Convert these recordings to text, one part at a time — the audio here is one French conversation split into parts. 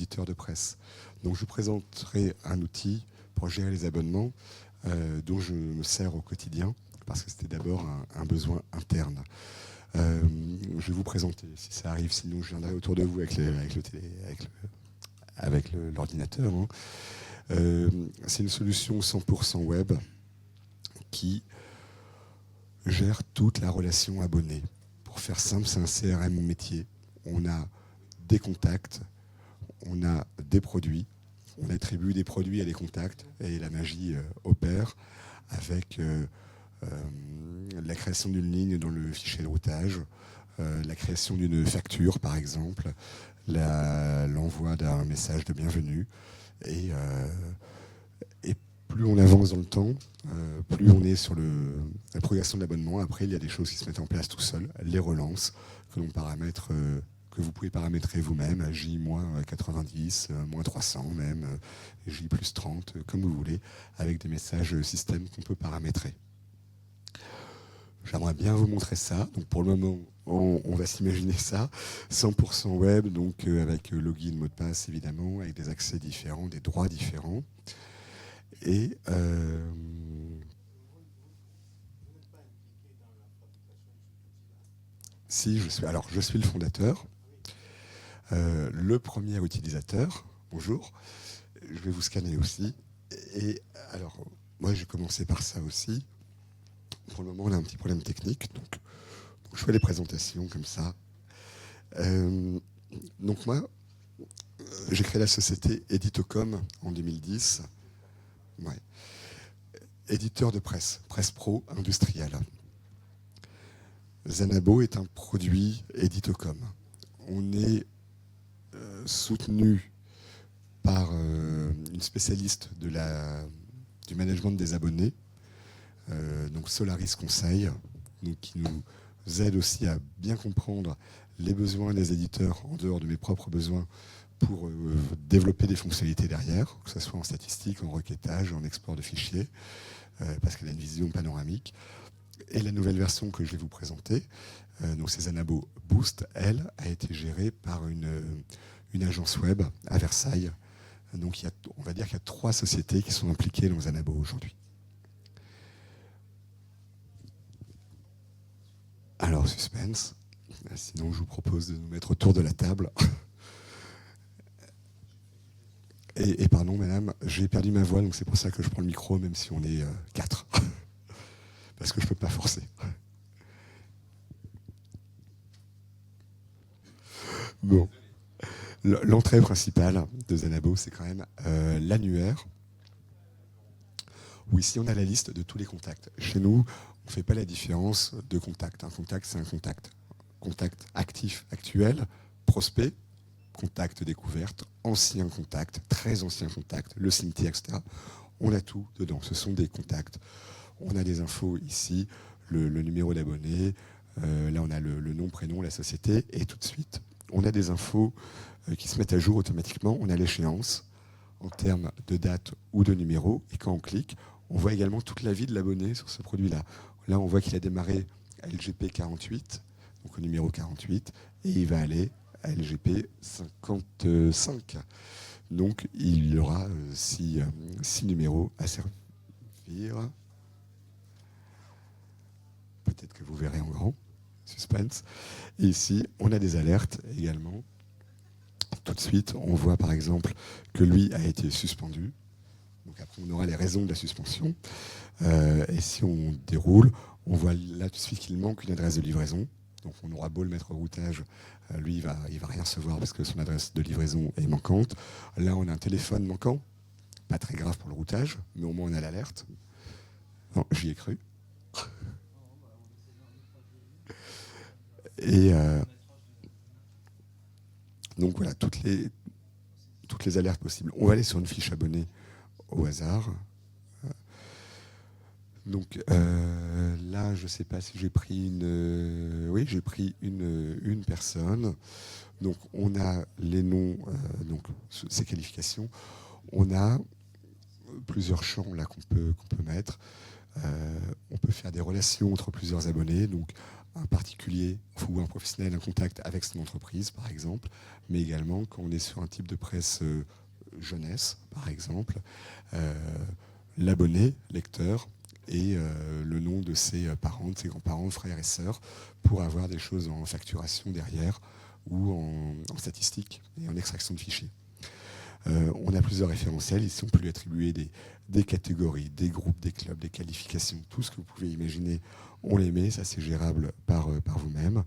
éditeur de presse. Donc je vous présenterai un outil pour gérer les abonnements dont je me sers au quotidien, parce que c'était d'abord un besoin interne. Je vais vous présenter, si ça arrive, sinon je viendrai autour de vous avec l'ordinateur. Hein. C'est une solution 100% web qui gère toute la relation abonnée. Pour faire simple, c'est un CRM métier. On a des contacts, on a des produits, on attribue des produits à des contacts et la magie opère avec la création d'une ligne dans le fichier de routage, la création d'une facture par exemple, l'envoi d'un message de bienvenue et plus on avance dans le temps, plus on est sur la progression de l'abonnement. Après, il y a des choses qui se mettent en place tout seul, les relances que l'on paramètre, que vous pouvez paramétrer vous-même, J-90, moins 300 même, J plus 30, comme vous voulez, avec des messages système qu'on peut paramétrer. J'aimerais bien vous montrer ça. Donc pour le moment, on va s'imaginer ça. 100% web, donc avec login, mot de passe évidemment, avec des accès différents, des droits différents. Et si je suis le fondateur, le premier utilisateur. Bonjour, je vais vous scanner aussi. Et alors, moi, j'ai commencé par ça aussi. Pour le moment, on a un petit problème technique, donc je fais les présentations comme ça. Donc moi, j'ai créé la société Editocom en 2010. Ouais. Éditeur de presse, presse pro industrielle. Zanabo est un produit Editocom. On est soutenu par une spécialiste du management des abonnés, donc Solaris Conseil, donc qui nous aide aussi à bien comprendre les besoins des éditeurs en dehors de mes propres besoins pour développer des fonctionnalités derrière, que ce soit en statistique, en requêtage, en export de fichiers, parce qu'elle a une vision panoramique. Et la nouvelle version que je vais vous présenter, donc c'est Zanabo Boost, elle, a été gérée par une agence web à Versailles. Donc on va dire qu'il y a 3 sociétés qui sont impliquées dans Zanabo aujourd'hui. Alors, suspense. Sinon, je vous propose de nous mettre autour de la table. Et pardon, madame, j'ai perdu ma voix, donc c'est pour ça que je prends le micro, même si on est 4. Parce que je ne peux pas forcer. Bon. L'entrée principale de Zanabo, c'est quand même l'annuaire, où ici on a la liste de tous les contacts. Chez nous, on ne fait pas la différence de contact. Un contact, c'est un contact. Contact actif, actuel, prospect, contact découverte, ancien contact, très ancien contact, le cimetière, etc. On a tout dedans. Ce sont des contacts. On a des infos ici, le numéro d'abonné, là on a le nom, prénom, la société, et tout de suite, on a des infos qui se mettent à jour automatiquement. On a l'échéance en termes de date ou de numéro, et quand on clique, on voit également toute la vie de l'abonné sur ce produit-là. Là, on voit qu'il a démarré à LGP 48, donc au numéro 48, et il va aller à LGP 55. Donc, il aura 6 numéros à servir. Peut-être que vous verrez en grand. Suspense. Et ici, on a des alertes également. Tout de suite, on voit par exemple que lui a été suspendu. Donc après, on aura les raisons de la suspension. Et si on déroule, on voit là tout de suite qu'il manque une adresse de livraison. Donc on aura beau le mettre au routage, lui, il va rien recevoir parce que son adresse de livraison est manquante. Là, on a un téléphone manquant. Pas très grave pour le routage, mais au moins on a l'alerte. Non, j'y ai cru. Et donc voilà, toutes les alertes possibles. On va aller sur une fiche abonnée au hasard. Donc là, je ne sais pas si j'ai pris oui, j'ai pris une personne. Donc on a les noms, donc ces qualifications. On a plusieurs champs là qu'on peut mettre. On peut faire des relations entre plusieurs abonnés. Donc un particulier ou un professionnel un contact avec son entreprise, par exemple, mais également quand on est sur un type de presse jeunesse, par exemple, l'abonné, lecteur, et le nom de ses parents, de ses grands-parents, frères et sœurs, pour avoir des choses en facturation derrière ou en statistiques et en extraction de fichiers. On a plusieurs référentiels. Ici, on peut lui attribuer des catégories, des groupes, des clubs, des qualifications, tout ce que vous pouvez imaginer, on les met, ça c'est gérable par vous-même.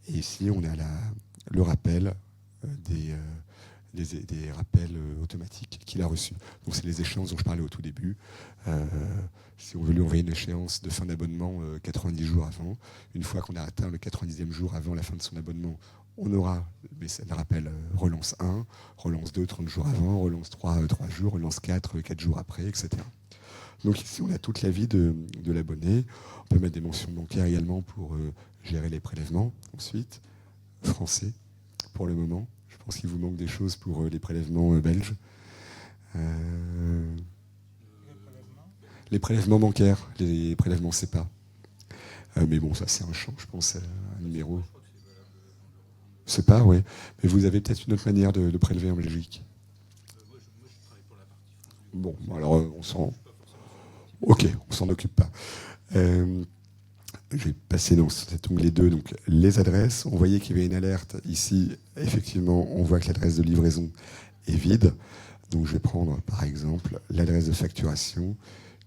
Et ici, on a le rappel des rappels automatiques qu'il a reçus. Donc c'est les échéances dont je parlais au tout début. Si on veut lui envoyer une échéance de fin d'abonnement 90 jours avant, une fois qu'on a atteint le 90e jour avant la fin de son abonnement, on aura le rappel relance 1, relance 2, 30 jours avant, relance 3, 3 jours, relance 4, 4 jours après, etc. Donc ici, on a toute la vie de l'abonné. On peut mettre des mentions bancaires également pour gérer les prélèvements. Ensuite, français, pour le moment. Je pense qu'il vous manque des choses pour les prélèvements belges. Les prélèvements bancaires, les prélèvements CEPA. Mais bon, ça c'est un champ, je pense, un numéro. CEPA, oui. Mais vous avez peut-être une autre manière de prélever en Belgique. Bon, alors on s'en... Ok, on s'en occupe pas. Je vais passer dans cet onglet 2, donc les adresses. On voyait qu'il y avait une alerte ici. Effectivement, on voit que l'adresse de livraison est vide. Donc je vais prendre par exemple l'adresse de facturation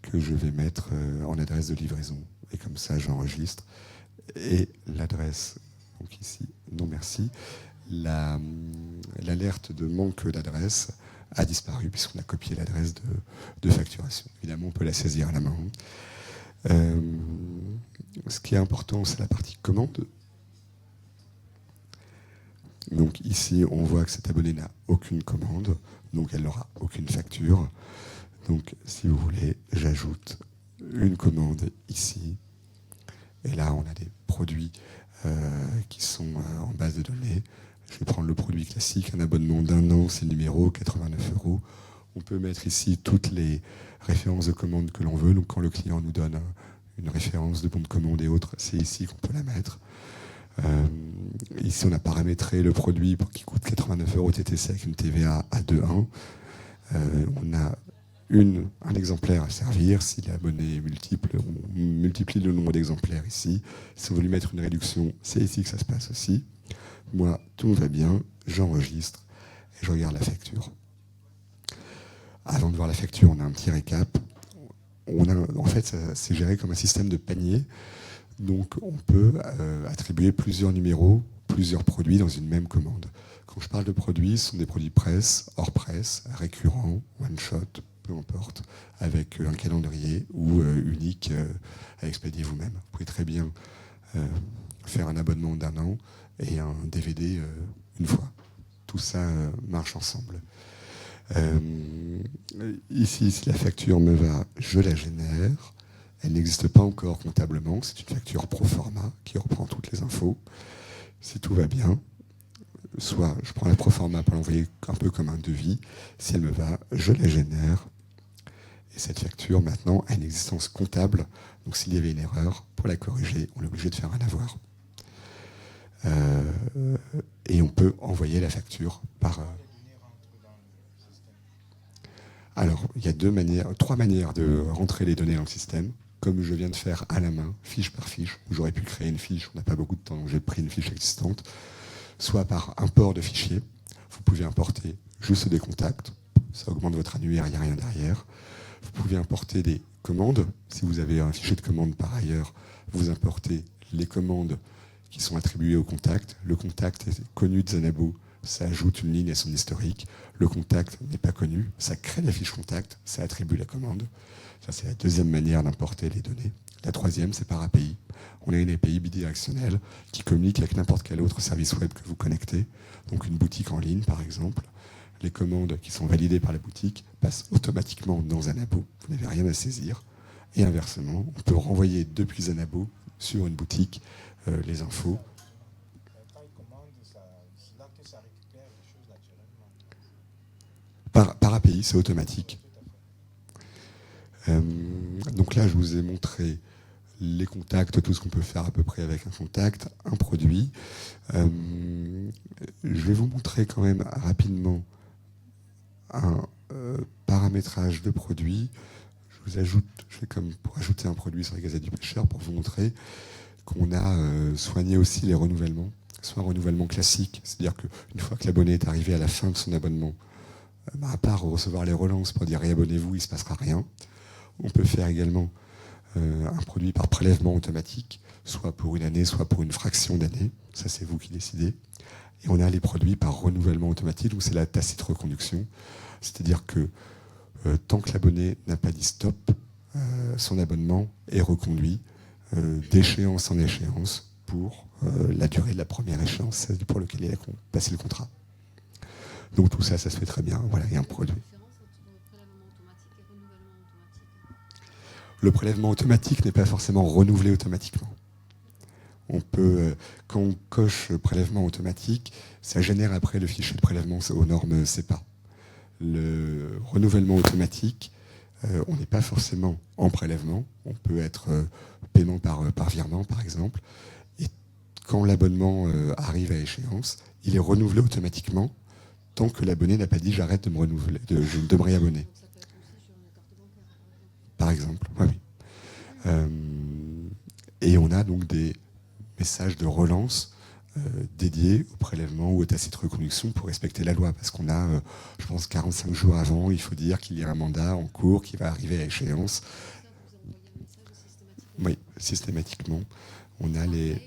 que je vais mettre en adresse de livraison. Et comme ça, j'enregistre. Et l'adresse, donc ici, non merci, l'alerte de manque d'adresse a disparu puisqu'on a copié l'adresse de facturation. Évidemment, on peut la saisir à la main. Ce qui est important, c'est la partie commande. Donc ici, on voit que cet abonné n'a aucune commande, donc elle n'aura aucune facture. Donc si vous voulez, j'ajoute une commande ici. Et là, on a des produits qui sont en base de données. Je vais prendre le produit classique, un abonnement d'un an, c'est le numéro 89 €. On peut mettre ici toutes les références de commande que l'on veut. Donc quand le client nous donne une référence de bon de commande et autres, c'est ici qu'on peut la mettre. Ici, on a paramétré le produit pour qu'il coûte 89 € TTC avec une TVA à 2,1. On a un exemplaire à servir. Si l'abonné est multiple, on multiplie le nombre d'exemplaires ici. Si on veut lui mettre une réduction, c'est ici que ça se passe aussi. Moi, tout va bien, j'enregistre et je regarde la facture. Avant de voir la facture, on a un petit récap. En fait, c'est géré comme un système de panier. Donc, on peut attribuer plusieurs numéros, plusieurs produits dans une même commande. Quand je parle de produits, ce sont des produits presse, hors presse, récurrents, one-shot, peu importe, avec un calendrier ou unique à expédier vous-même. Vous pouvez très bien faire un abonnement d'un an et un DVD une fois. Tout ça marche ensemble. Ici, si la facture me va, je la génère. Elle n'existe pas encore comptablement. C'est une facture pro forma qui reprend toutes les infos. Si tout va bien, soit je prends la pro forma pour l'envoyer un peu comme un devis. Si elle me va, je la génère. Et cette facture, maintenant, a une existence comptable. Donc s'il y avait une erreur, pour la corriger, on est obligé de faire un avoir. Et on peut envoyer la facture par... Alors, il y a 3 manières de rentrer les données dans le système, comme je viens de faire à la main, fiche par fiche, où j'aurais pu créer une fiche, on n'a pas beaucoup de temps, donc j'ai pris une fiche existante, soit par import de fichiers. Vous pouvez importer juste des contacts, ça augmente votre annuaire, il n'y a rien derrière. Vous pouvez importer des commandes. Si vous avez un fichier de commande par ailleurs, vous importez les commandes qui sont attribuées au contact. Le contact est connu de Zanabo, ça ajoute une ligne à son historique. Le contact n'est pas connu, ça crée la fiche contact, ça attribue la commande. Ça, c'est la deuxième manière d'importer les données. La troisième, c'est par API. On a une API bidirectionnelle qui communique avec n'importe quel autre service web que vous connectez. Donc une boutique en ligne, par exemple. Les commandes qui sont validées par la boutique passent automatiquement dans Zanabo. Vous n'avez rien à saisir. Et inversement, on peut renvoyer depuis Zanabo sur une boutique les infos. Par API, c'est automatique. Donc là, je vous ai montré les contacts, tout ce qu'on peut faire à peu près avec un contact, un produit. Je vais vous montrer quand même rapidement un paramétrage de produit. Je fais comme pour ajouter un produit sur la Gazette du Pêcheur pour vous montrer qu'on a soigné aussi les renouvellements, soit un renouvellement classique, c'est-à-dire qu'une fois que l'abonné est arrivé à la fin de son abonnement, à part recevoir les relances pour dire réabonnez-vous, il ne se passera rien. On peut faire également un produit par prélèvement automatique, soit pour une année, soit pour une fraction d'année. Ça, c'est vous qui décidez. Et on a les produits par renouvellement automatique, donc c'est la tacite reconduction. C'est-à-dire que tant que l'abonné n'a pas dit stop, son abonnement est reconduit d'échéance en échéance pour la durée de la première échéance, celle pour laquelle il a passé le contrat. Donc tout ça, ça se fait très bien. Voilà, il y a un produit. Le prélèvement automatique n'est pas forcément renouvelé automatiquement. On peut, quand on coche prélèvement automatique, ça génère après le fichier de prélèvement aux normes CEPA. Le renouvellement automatique, on n'est pas forcément en prélèvement. On peut être paiement par virement, par exemple. Et quand l'abonnement arrive à échéance, il est renouvelé automatiquement tant que l'abonné n'a pas dit j'arrête de me renouveler, de me réabonner. Par exemple, oui. Et on a donc des messages de relance dédiés au prélèvement ou aux tacites reconduction pour respecter la loi. Parce qu'on a, je pense, 45 jours avant, il faut dire qu'il y a un mandat en cours qui va arriver à échéance. Oui, systématiquement. On a les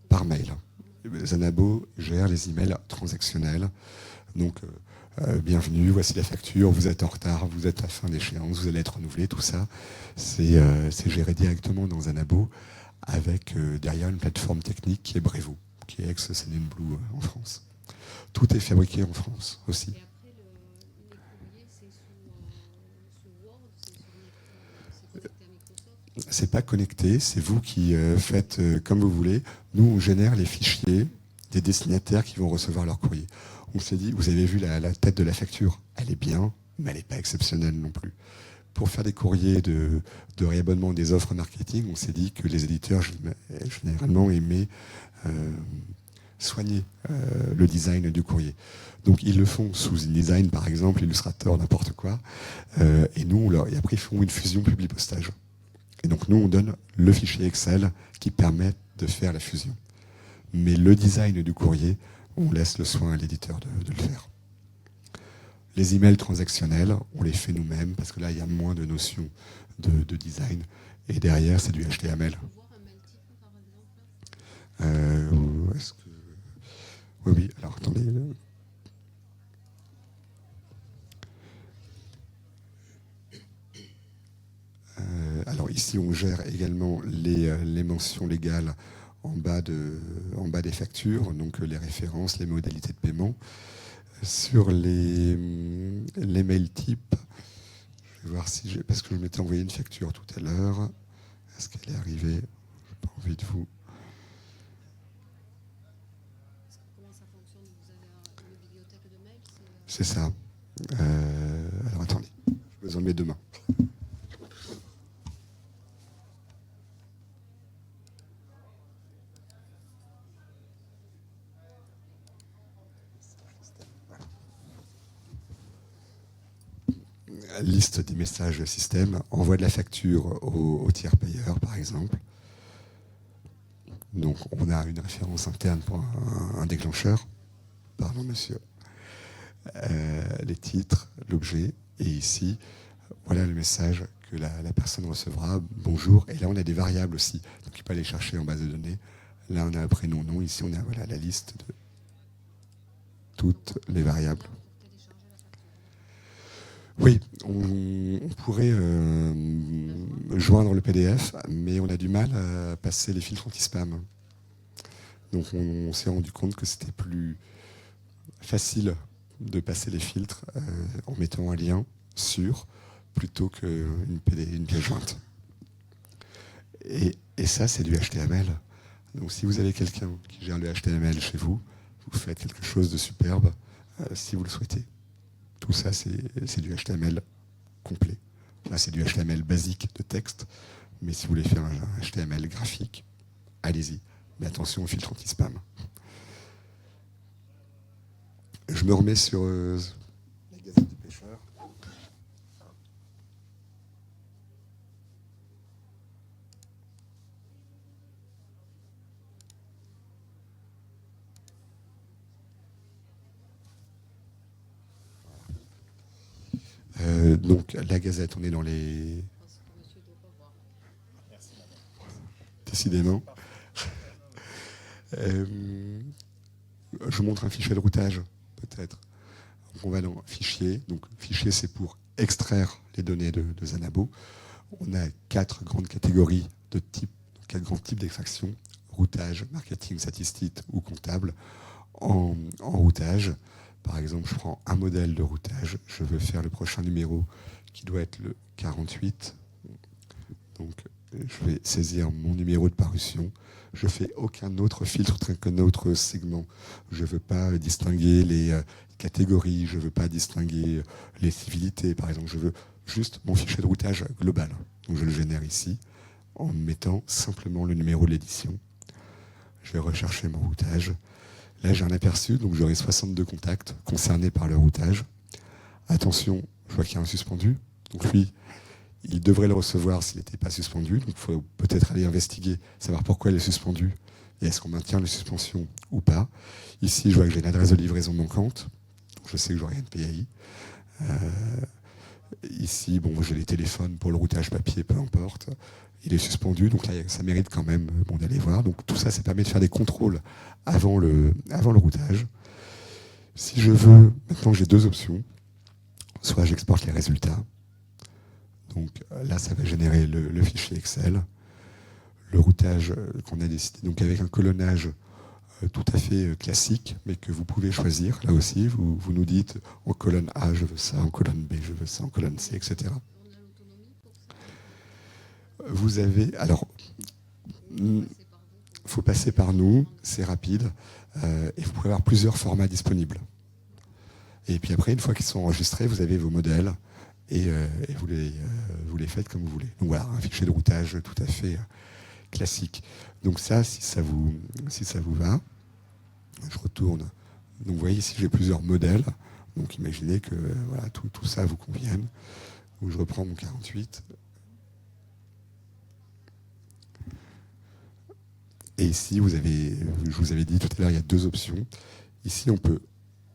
par mail. Zanabo gère les emails transactionnels. Donc, bienvenue, voici la facture, vous êtes en retard, vous êtes à fin d'échéance, vous allez être renouvelé, tout ça. C'est géré directement dans Zanabo avec derrière une plateforme technique qui est Brevo, qui est ex-CNN Blue en France. Tout est fabriqué en France aussi. Et après, le courrier, c'est sous Word, c'est connecté à Microsoft? C'est pas connecté, c'est vous qui faites comme vous voulez. Nous, on génère les fichiers des destinataires qui vont recevoir leur courrier. On s'est dit, vous avez vu la tête de la facture, elle est bien, mais elle n'est pas exceptionnelle non plus. Pour faire des courriers de réabonnement des offres marketing, on s'est dit que les éditeurs généralement aimaient soigner le design du courrier. Donc ils le font sous InDesign par exemple, Illustrator, n'importe quoi. Et nous, et après ils font une fusion publi-postage. Et donc nous, on donne le fichier Excel qui permet de faire la fusion. Mais le design du courrier, on laisse le soin à l'éditeur de le faire. Les emails transactionnels, on les fait nous-mêmes parce que là, il y a moins de notions de design. Et derrière, c'est du HTML. Est-ce que... Oui, alors attendez. Alors ici, on gère également les mentions légales en bas des factures, donc les références, les modalités de paiement. Sur les mails types, je vais voir si parce que je m'étais envoyé une facture tout à l'heure. Est-ce qu'elle est arrivée? Je n'ai pas envie de vous. Comment ça fonctionne? Vous avez une bibliothèque de mails? C'est ça. Alors attendez, j'ai besoin de mes deux mains. Liste des messages système, envoi de la facture au tiers payeur, par exemple. Donc, on a une référence interne pour un déclencheur. Pardon, monsieur. Les titres, l'objet. Et ici, voilà le message que la personne recevra. Bonjour. Et là, on a des variables aussi. Donc, il peut aller chercher en base de données. Là, on a un prénom, nom. Ici, on a la liste de toutes les variables. Oui, on pourrait joindre le PDF, mais on a du mal à passer les filtres anti-spam. Donc on s'est rendu compte que c'était plus facile de passer les filtres en mettant un lien sur plutôt qu'une pièce jointe. Et ça, c'est du HTML. Donc si vous avez quelqu'un qui gère le HTML chez vous, vous faites quelque chose de superbe si vous le souhaitez. Tout ça, c'est du HTML complet. Là, c'est du HTML basique de texte, Mais si vous voulez faire un HTML graphique, allez-y. Mais attention au filtre anti-spam. Je me remets sur la Gazette du Pêcheur. Donc la Gazette, on est dans les... Décidément. Je montre un fichier de routage, peut-être. Donc on va dans Fichier. Donc Fichier, c'est pour extraire les données de Zanabo. On a 4 grandes catégories de types, 4 grands types d'extraction. Routage, marketing, statistique ou comptable. En routage, par exemple, je prends un modèle de routage. Je veux faire le prochain numéro qui doit être le 48. Donc, je vais saisir mon numéro de parution. Je ne fais aucun autre filtre qu'un autre segment. Je ne veux pas distinguer les catégories, je ne veux pas distinguer les civilités, par exemple. Je veux juste mon fichier de routage global. Donc, je le génère ici en mettant simplement le numéro de l'édition. Je vais rechercher mon routage. Là, j'ai un aperçu, donc j'aurai 62 contacts concernés par le routage. Attention, je vois qu'il y a un suspendu. Donc lui, il devrait le recevoir s'il n'était pas suspendu. Donc il faut peut-être aller investiguer, savoir pourquoi il est suspendu et est-ce qu'on maintient la suspension ou pas. Ici, je vois que j'ai une adresse de livraison manquante. Donc je sais que j'aurai une PAI. Ici, bon, j'ai les téléphones pour le routage papier, peu importe. Il est suspendu, donc là, ça mérite quand même d'aller voir. Donc tout ça, ça permet de faire des contrôles avant le routage. Si je veux, maintenant j'ai 2 options. Soit j'exporte les résultats. Donc là, ça va générer le fichier Excel. Le routage qu'on a décidé, donc avec un colonnage tout à fait classique, mais que vous pouvez choisir. Là aussi, vous nous dites en colonne A, je veux ça, en colonne B, je veux ça, en colonne C, etc. Vous avez... Alors, il faut passer par nous, c'est rapide, et vous pouvez avoir plusieurs formats disponibles. Et puis après, une fois qu'ils sont enregistrés, vous avez vos modèles, et vous les faites comme vous voulez. Donc voilà, un fichier de routage tout à fait classique. Donc ça, si ça vous va, je retourne. Donc vous voyez ici, j'ai plusieurs modèles. Donc imaginez que voilà, tout ça vous convienne. Donc je reprends mon 48. Et ici, je vous avais dit tout à l'heure, il y a 2 options. Ici, on peut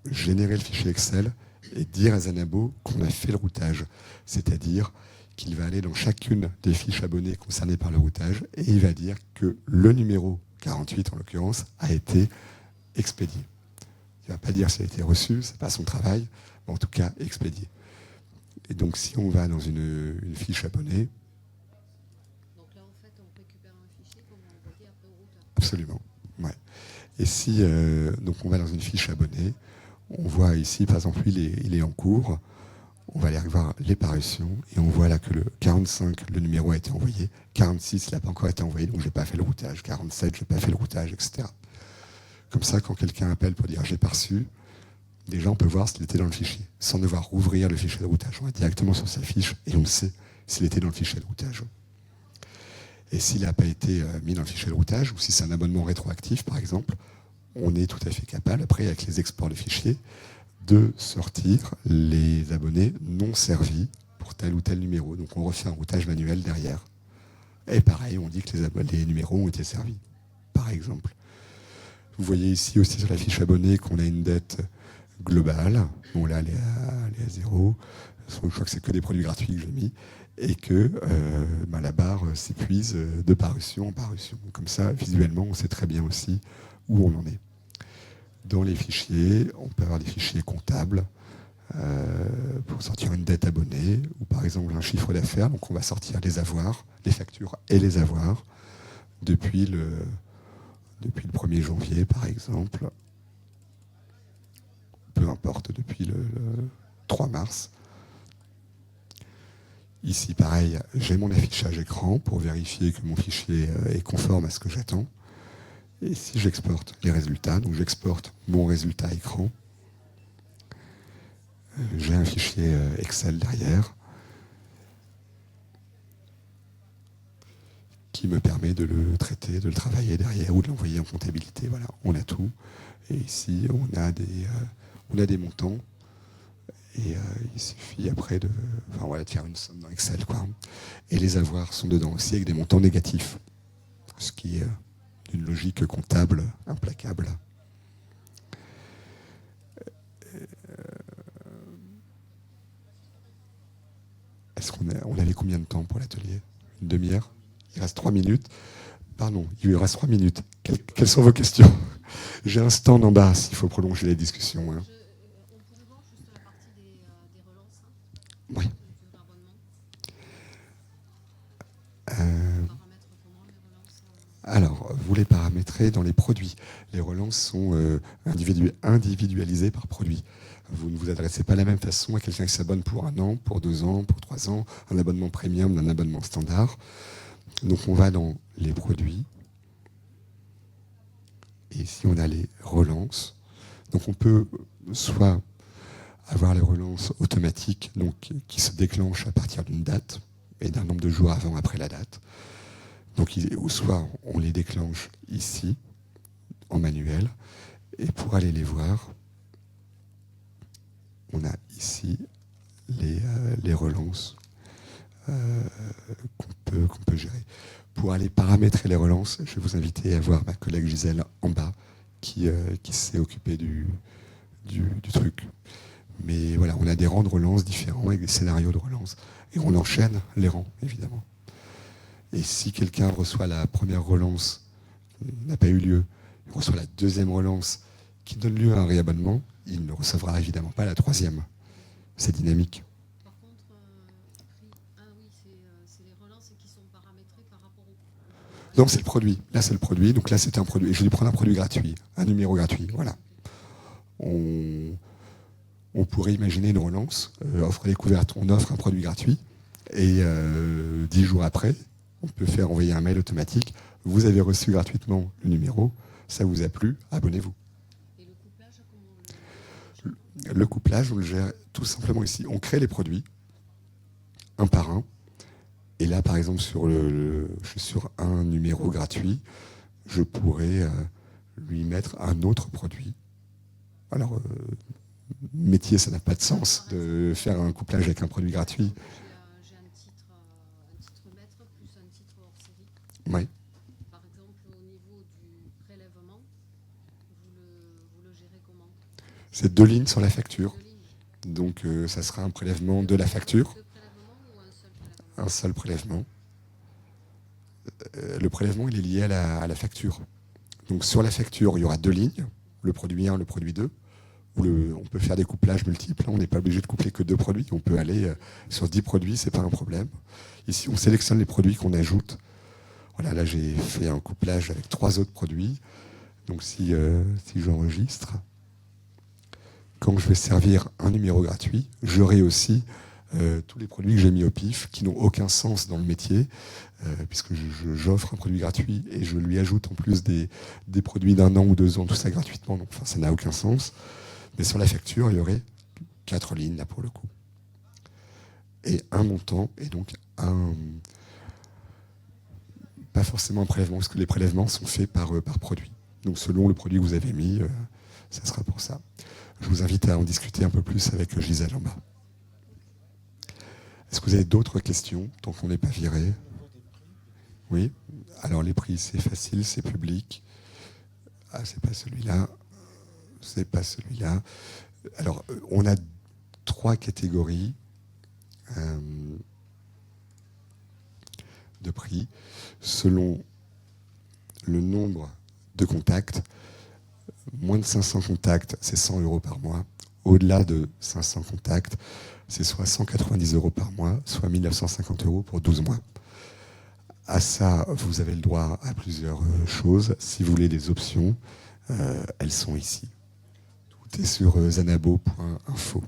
générer le fichier Excel et dire à Zanabo qu'on a fait le routage. C'est-à-dire qu'il va aller dans chacune des fiches abonnées concernées par le routage et il va dire que le numéro 48, en l'occurrence, a été expédié. Il ne va pas dire s'il a été reçu, ce n'est pas son travail, mais en tout cas expédié. Et donc, si on va dans une fiche abonnée... Donc là, en fait, on récupère un fichier qu'on va envoyer après au routeur. Absolument, ouais. Et si donc on va dans une fiche abonnée, on voit ici, par exemple, il est en cours. On va aller voir les parutions et on voit là que le 45, le numéro a été envoyé. 46, il n'a pas encore été envoyé, donc je n'ai pas fait le routage. 47, je n'ai pas fait le routage, etc. Comme ça, quand quelqu'un appelle pour dire j'ai pas reçu, déjà on peut voir s'il était dans le fichier, sans devoir rouvrir le fichier de routage. On va directement sur sa fiche et on sait s'il était dans le fichier de routage. Et s'il n'a pas été mis dans le fichier de routage, ou si c'est un abonnement rétroactif, par exemple, on est tout à fait capable, après, avec les exports de fichiers, de sortir les abonnés non servis pour tel ou tel numéro. Donc on refait un routage manuel derrière. Et pareil, on dit que les numéros ont été servis, par exemple. Vous voyez ici aussi sur la fiche abonnée qu'on a une dette globale. Bon là, elle est à 0. Je crois que c'est que des produits gratuits que j'ai mis. Et que la barre s'épuise de parution en parution. Comme ça, visuellement, on sait très bien aussi où on en est. Dans les fichiers, on peut avoir des fichiers comptables pour sortir une dette abonnée, ou par exemple un chiffre d'affaires. Donc on va sortir les avoirs, les factures et les avoirs depuis le 1er janvier, par exemple. Peu importe, depuis le 3 mars. Ici, pareil, j'ai mon affichage écran pour vérifier que mon fichier est conforme à ce que j'attends. Et si j'exporte les résultats, donc j'exporte mon résultat écran, j'ai un fichier Excel derrière. qui me permet de le traiter, de le travailler derrière ou de l'envoyer en comptabilité. Voilà, on a tout. Et ici, on a des montants. Et il suffit après de faire une somme dans Excel, quoi. Et les avoirs sont dedans aussi avec des montants négatifs. Ce qui est une logique comptable implacable. On avait combien de temps pour l'atelier? Une demi-heure? Il reste 3 minutes. Pardon, il lui reste 3 minutes. Quelles sont vos questions? J'ai un stand en bas s'il faut prolonger les discussions. On pourrait voir juste la partie des relances. Oui. De l'abonnement. Paramètres comment les relances Alors, vous les paramétrez dans les produits. Les relances sont individualisées par produit. Vous ne vous adressez pas de la même façon à quelqu'un qui s'abonne pour 1 an, pour 2 ans, pour 3 ans, un abonnement premium, un abonnement standard. Donc on va dans les produits. Et ici on a les relances. Donc on peut soit avoir les relances automatiques donc, qui se déclenchent à partir d'une date et d'un nombre de jours avant après la date. Donc soit on les déclenche ici, en manuel, et pour aller les voir, on a ici les relances qu'on peut gérer. Pour aller paramétrer les relances, je vais vous inviter à voir ma collègue Gisèle en bas qui s'est occupée du truc. Mais voilà, on a des rangs de relance différents avec des scénarios de relance. Et on enchaîne les rangs, évidemment. Et si quelqu'un reçoit la première relance qui n'a pas eu lieu, il reçoit la deuxième relance qui donne lieu à un réabonnement, il ne recevra évidemment pas la troisième. C'est dynamique. Par contre, c'est les relances qui sont paramétrées par rapport au... Non, c'est le produit. Là, c'est le produit. Donc là, c'est un produit. Et je vais lui prendre un produit gratuit, un numéro gratuit. Voilà. On pourrait imaginer une relance, offre découverte, on offre un produit gratuit, et 10 jours après, on peut faire envoyer un mail automatique. Vous avez reçu gratuitement le numéro, ça vous a plu, abonnez-vous. Et le couplage, comment on le Le couplage, on le gère tout simplement ici. On crée les produits, un par un. Et là, par exemple, je suis sur un numéro gratuit, je pourrais lui mettre un autre produit. Alors, métier, ça n'a pas de sens de faire un couplage avec un produit gratuit. J'ai un titre maître plus un titre hors série. Oui. Par exemple, au niveau du prélèvement, vous le gérez comment? C'est 2 lignes sur la facture. 2 lignes. Donc, ça sera un prélèvement de la facture. 2 prélèvements ou un seul prélèvement? Un seul prélèvement. Le prélèvement, il est lié à la facture. Donc, sur la facture, il y aura 2 lignes, le produit 1, le produit 2. On peut faire des couplages multiples. On n'est pas obligé de coupler que 2 produits. On peut aller sur 10 produits, c'est pas un problème. Ici, on sélectionne les produits qu'on ajoute. Voilà, là, j'ai fait un couplage avec 3 autres produits. Donc, si j'enregistre, quand je vais servir un numéro gratuit, j'aurai aussi tous les produits que j'ai mis au pif, qui n'ont aucun sens dans le métier, puisque j'offre un produit gratuit et je lui ajoute en plus des produits d'1 an ou 2 ans, tout ça gratuitement. Donc, ça n'a aucun sens. Mais sur la facture, il y aurait 4 lignes, là, pour le coup. Et un montant, et donc pas forcément un prélèvement, parce que les prélèvements sont faits par produit. Donc, selon le produit que vous avez mis, ça sera pour ça. Je vous invite à en discuter un peu plus avec Gisèle en bas. Est-ce que vous avez d'autres questions, tant qu'on n'est pas viré? Oui. Alors, les prix, c'est facile, c'est public. Ah, c'est pas celui-là. C'est pas celui-là. Alors, on a 3 catégories de prix selon le nombre de contacts. Moins de 500 contacts, c'est 100 € par mois. Au-delà de 500 contacts, c'est soit 190 € par mois, soit 1 950 € pour 12 mois. À ça, vous avez le droit à plusieurs choses. Si vous voulez des options, elles sont ici. Tout est sur zanabo.info.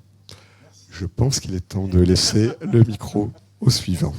Je pense qu'il est temps de laisser le micro au suivant.